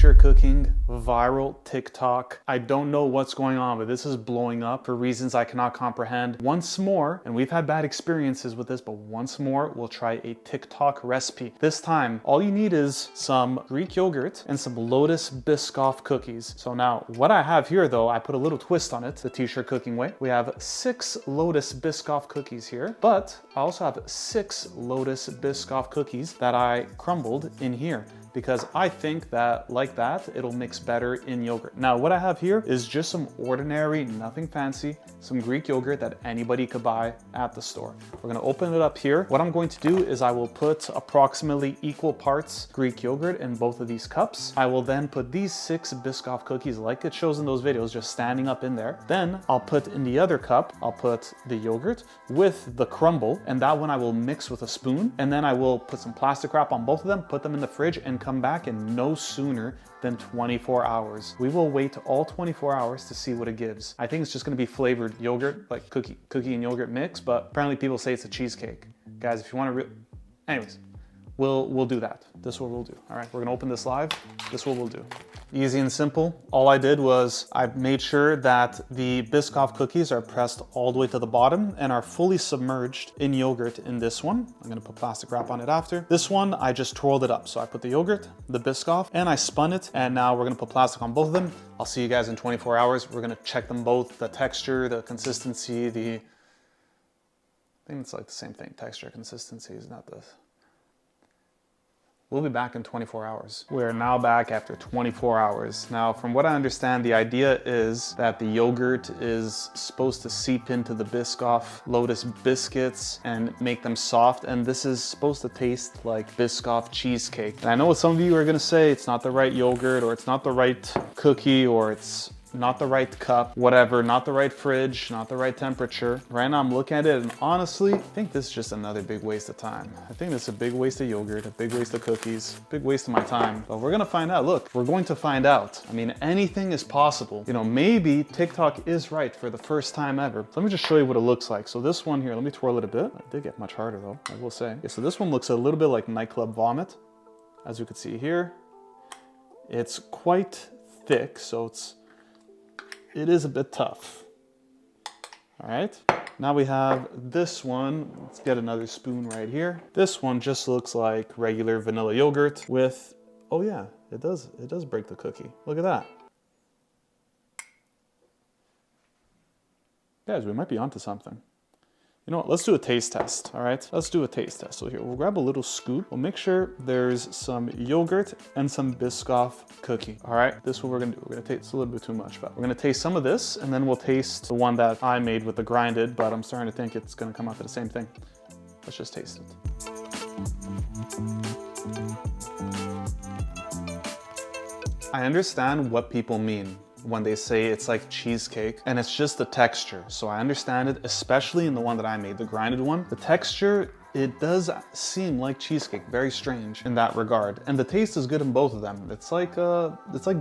t-shirt cooking, viral TikTok. I don't know what's going on, but this is blowing up for reasons I cannot comprehend. Once more, and we've had bad experiences with this, but once more, we'll try a TikTok recipe. This time, all you need is some Greek yogurt and some Lotus Biscoff cookies. So now, what I have here though, I put a little twist on it, the t-shirt cooking way. We have 6 Lotus Biscoff cookies here, but I also have 6 Lotus Biscoff cookies that I crumbled in here, because I think that like that, it'll mix better in yogurt. Now, what I have here is just some ordinary, nothing fancy, some Greek yogurt that anybody could buy at the store. We're gonna open it up here. What I'm going to do is I will put approximately equal parts Greek yogurt in both of these cups. I will then put these 6 Biscoff cookies like it shows in those videos, just standing up in there. Then I'll put in the other cup, I'll put the yogurt with the crumble, and that one I will mix with a spoon. And then I will put some plastic wrap on both of them, put them in the fridge, and come back in no sooner than 24 hours. We will wait all 24 hours to see what it gives. I think it's just gonna be flavored yogurt, like cookie and yogurt mix, but apparently people say it's a cheesecake. Guys, if you wanna anyways, we'll do that. This is what we'll do. All right, we're gonna open this live. This is what we'll do. Easy and simple. All I did was I made sure that the Biscoff cookies are pressed all the way to the bottom and are fully submerged in yogurt in this one. I'm gonna put plastic wrap on it after. This one, I just twirled it up. So I put the yogurt, the Biscoff, and I spun it. And now we're gonna put plastic on both of them. I'll see you guys in 24 hours. We're gonna check them both, the texture, the consistency, I think it's like the same thing. Texture, consistency is not this. We'll be back in 24 hours. We are now back after 24 hours. Now, from what I understand, the idea is that the yogurt is supposed to seep into the Biscoff Lotus biscuits and make them soft. And this is supposed to taste like Biscoff cheesecake. And I know what some of you are gonna say, it's not the right yogurt, or it's not the right cookie, or it's not the right cup, whatever, not the right fridge, not the right temperature. Right now I'm looking at it and honestly, I think this is just another big waste of time. I think this is a big waste of yogurt, a big waste of cookies, big waste of my time. But we're gonna find out. Look, we're going to find out. I mean, anything is possible. You know, maybe TikTok is right for the first time ever. Let me just show you what it looks like. So this one here, let me twirl it a bit. It did get much harder though, I will say. Okay, so this one looks a little bit like nightclub vomit. As you can see here, it's quite thick, so it is a bit tough. All right, now we have this one. Let's get another spoon right here. This one just looks like regular vanilla yogurt with, oh yeah, it does break the cookie. Look at that. Guys, we might be onto something. You know what, let's do a taste test, all right? Let's do a taste test. So here, we'll grab a little scoop. We'll make sure there's some yogurt and some Biscoff cookie, all right? This is what we're gonna do. We're gonna taste, it's a little bit too much, but we're gonna taste some of this, and then we'll taste the one that I made with the grinded, but I'm starting to think it's gonna come out to the same thing. Let's just taste it. I understand what people mean when they say it's like cheesecake, and it's just the texture. So I understand it, especially in the one that I made, the grinded one. The texture, it does seem like cheesecake, very strange in that regard. And the taste is good in both of them. It's like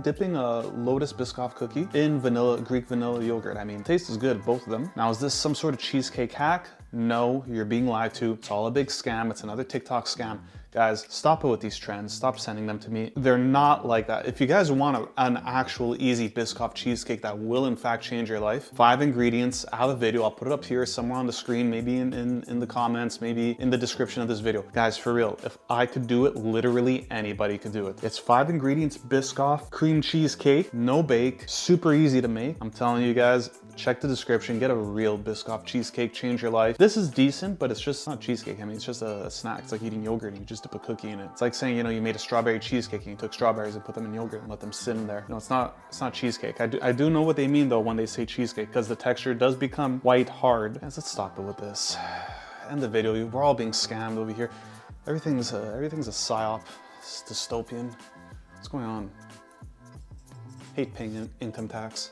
dipping a Lotus Biscoff cookie in Greek vanilla yogurt. I mean, the taste is good, both of them. Now, is this some sort of cheesecake hack? No, you're being lied to. It's all a big scam. It's another TikTok scam. Guys, stop it with these trends. Stop sending them to me. They're not like that. If you guys want an actual easy Biscoff cheesecake that will in fact change your life, 5 ingredients. I have a video. I'll put it up here somewhere on the screen, maybe in the comments, maybe in the description of this video. Guys, for real, if I could do it, literally anybody could do it. It's 5 ingredients, Biscoff, cream cheesecake, no bake, super easy to make. I'm telling you guys, check the description, get a real Biscoff cheesecake, change your life. This is decent, but it's just not cheesecake. I mean, it's just a snack. It's like eating yogurt and you just dip a cookie in it. It's like saying, you know, you made a strawberry cheesecake and you took strawberries and put them in yogurt and let them sit in there. No, it's not cheesecake. I do know what they mean though when they say cheesecake, because the texture does become quite hard. Guys, let's stop it with this. End the video. We're all being scammed over here. Everything's a psyop. It's dystopian. What's going on? Hate paying income tax.